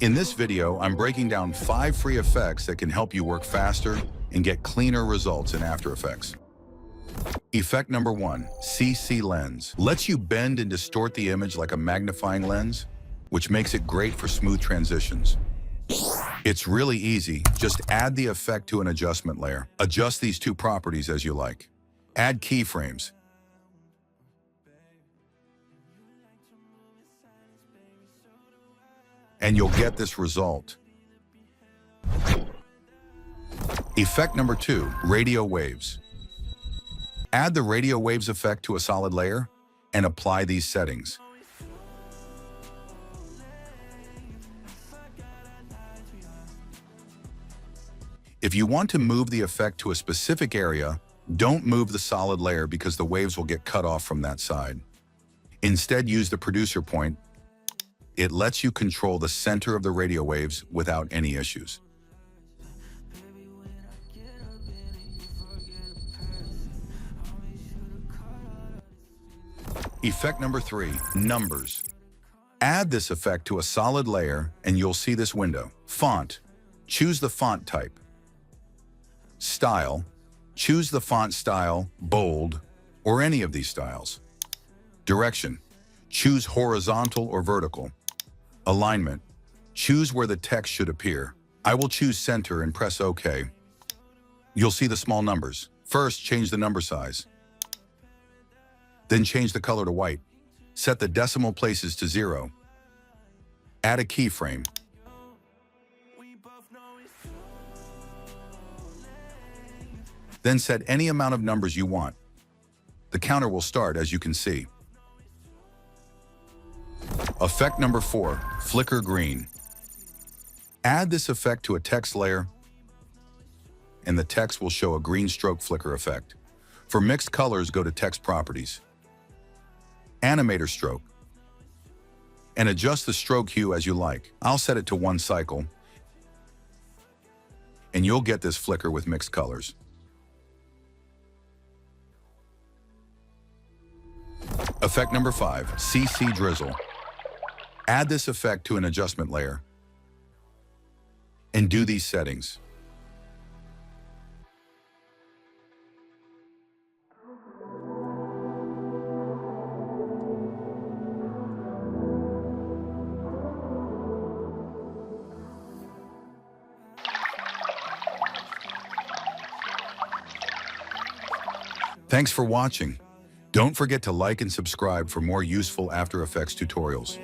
In this video, I'm breaking down 5 free effects that can help you work faster and get cleaner results in After Effects. Effect number 1, CC Lens. Lets you bend and distort the image like a magnifying lens, which makes it great for smooth transitions. It's really easy. Just add the effect to an adjustment layer. Adjust these 2 properties as you like. Add keyframes. And you'll get this result. Effect number 2, radio waves. Add the radio waves effect to a solid layer and apply these settings. If you want to move the effect to a specific area, don't move the solid layer because the waves will get cut off from that side. Instead, use the producer point. It lets you control the center of the radio waves without any issues. Effect number 3, numbers. Add this effect to a solid layer and you'll see this window. Font. Choose the font type. Style. Choose the font style, bold, or any of these styles. Direction. Choose horizontal or vertical. Alignment. Choose where the text should appear. I will choose center and press OK. You'll see the small numbers. First, change the number size. Then change the color to white. Set the decimal places to 0. Add a keyframe. Then set any amount of numbers you want. The counter will start, as you can see. Effect number 4, flicker green. Add this effect to a text layer, and the text will show a green stroke flicker effect. For mixed colors, go to Text Properties, Animator Stroke, and adjust the stroke hue as you like. I'll set it to 1 cycle, and you'll get this flicker with mixed colors. Effect number 5, CC Drizzle. Add this effect to an adjustment layer and do these settings. Thanks for watching. Don't forget to like and subscribe for more useful After Effects tutorials.